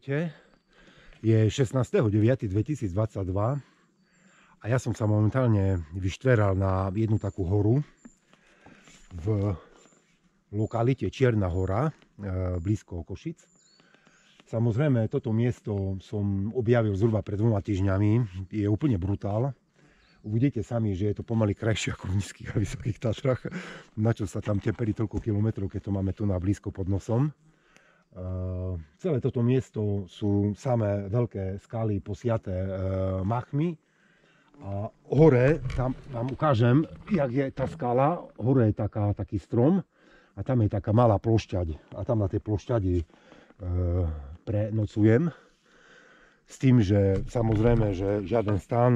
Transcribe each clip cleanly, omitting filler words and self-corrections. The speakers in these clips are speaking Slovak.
Ahojte, je 16.9.2022 a ja som sa momentálne vyštveral na jednu takú horu v lokalite Čierna hora, blízko Košic. Samozrejme, toto miesto som objavil zhruba pred 2 týždňami, je úplne brutál. Uvidíte sami, že je to pomaly krajšie ako v nízkych a vysokých Tatrách, na čo sa tam teperí toľko kilometrov, keď to máme tu na blízko pod nosom. Celé toto miesto sú samé veľké skaly posiaté machmi a hore, tam vám ukážem, jak je tá skala, hore je taký strom a tam je taká malá plošťať a tam na tej plošťadi prenocujem s tým, že samozrejme, že žiaden stan,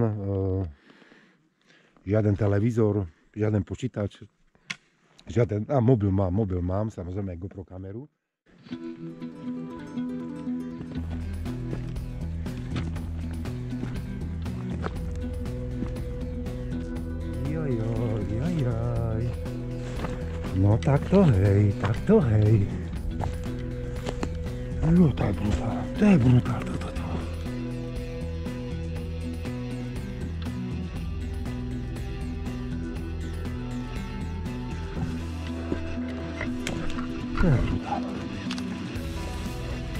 žiaden televízor, žiaden počítač, žiaden, mobil mám, samozrejme aj GoPro kameru. Joj. No takto hej. No to je brutál toto. To je brutál.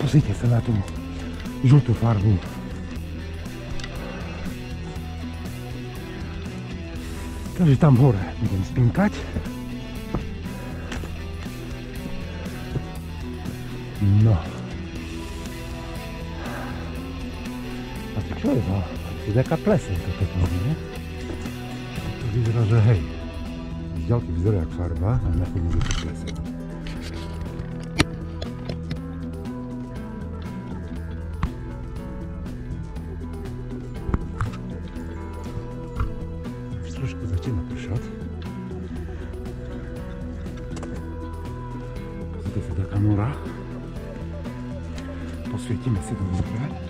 Pozrite sa na tú žltú farbu. Takže tam hore budem spinkať. No. A to čo je za? To je taká pleseň toto tvorí, ne? To vyzerá, že hej. Z ďalky vyzerá jak farba, a nakoniec je to pleseň. Trošku začína pršať. Pozrite sa, taká nora. Posvietime si dovnútra.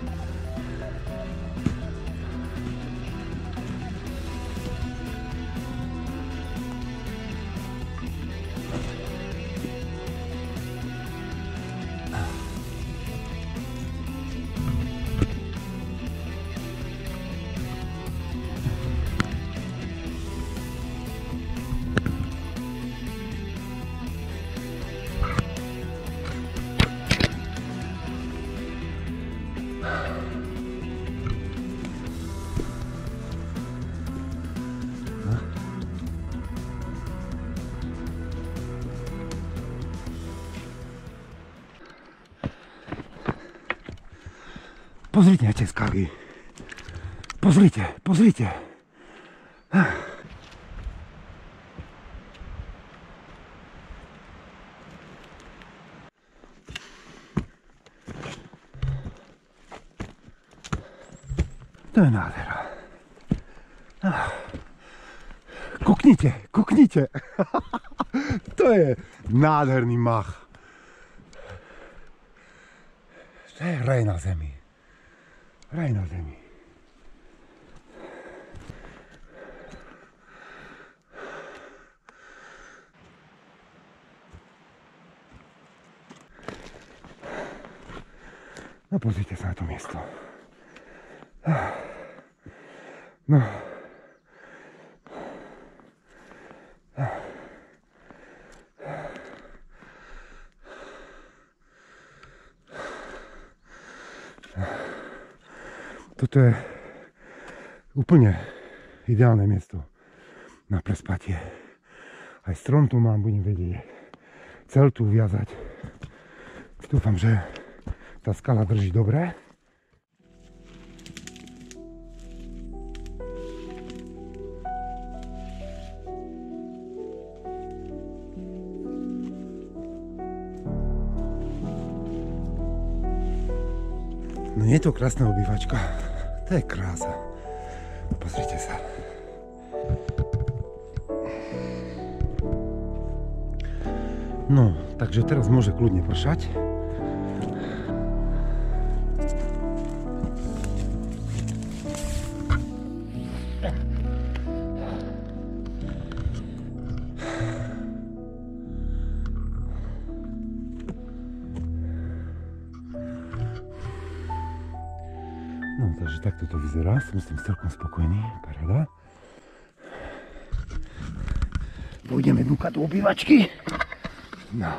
Pozrite na tie skaly. Pozrite. To je nádhera. Kuknite. To je nádherný mach. To je raj na zemi. No pozrite sa na to miesto. No. Toto je úplne ideálne miesto na prespatie. Aj strom tu mám, budem vedieť cel tu viazať. Dúfam, že tá skala drží dobre. No je to krásna obývačka. To je krása. Pozrite sa. No, takže teraz môže kľudne pršať. No, takže takto to vyzerá. Som s tým celkom spokojný. Paráda. Pôjdeme dúkať do obývačky. No.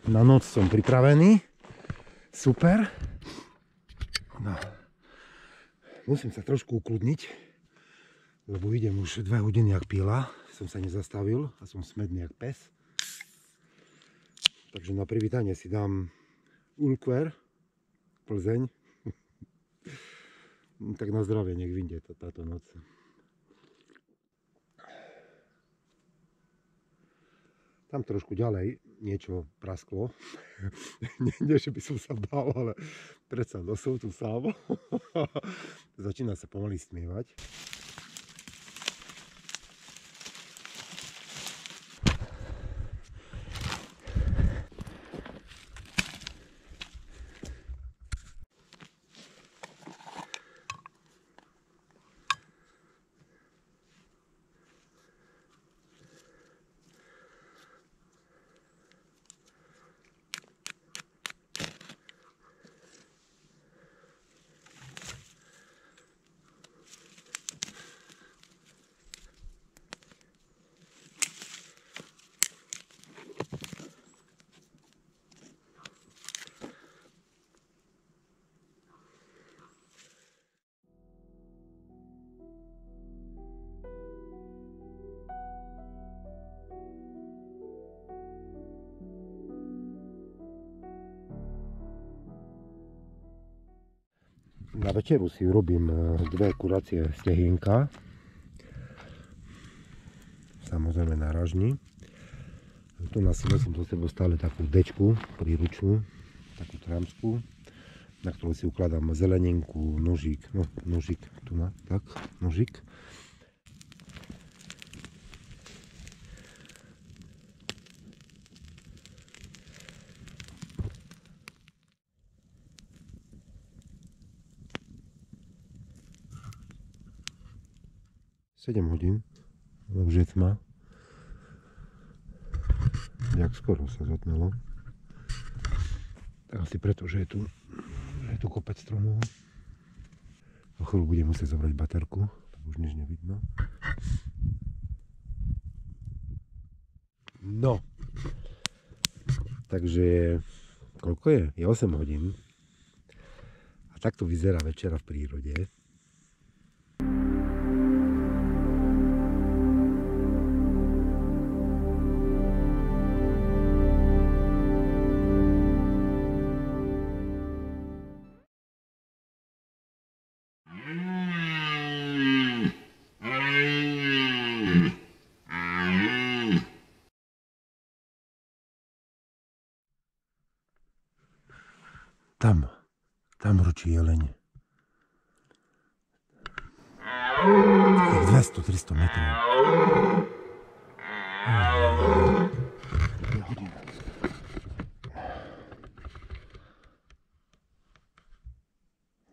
Na noc som pripravený. Super. No. Musím sa trošku ukludniť, lebo idem už 2 hodiny jak pila. Som sa nezastavil a som smedný jak pes. Takže na privítanie si dám Ulkver, Plzeň. Tak na zdravie, nech vyjde táto noc. Tam trošku ďalej niečo prasklo. Nie, že by som sa bál, ale predsa som tu sám. Začína sa pomaly stmievať. Na večeru si urobím 2 kuracie stehienka. Samozrejme na ražni. Tu si nosím do sebou stále takú dečku príručnú, takú tramskú, na ktorú si ukladám zeleninku, nožík, no nožík, tu na, tak, nožík. Sedem hodín, už je tma. Jak skoro sa zatmelo. Tak asi preto, že je tu kopec stromov. O chvíľu budem musieť zobrať baterku, tak už nič nevidno. No. Takže koľko je? Je 8 hodín. A takto vyzerá večera v prírode. Tam ručí jeleň. 200-300 metrov.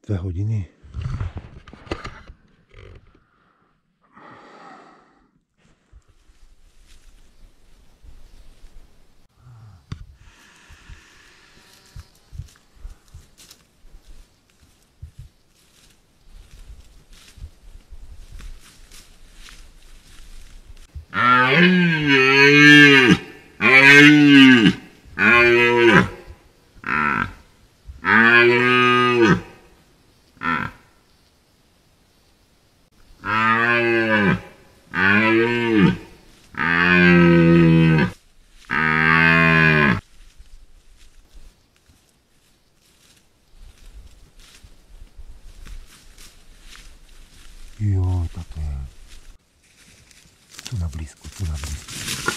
Dve hodiny. Jo, tak to je. Tu na blízku, tu na blízku.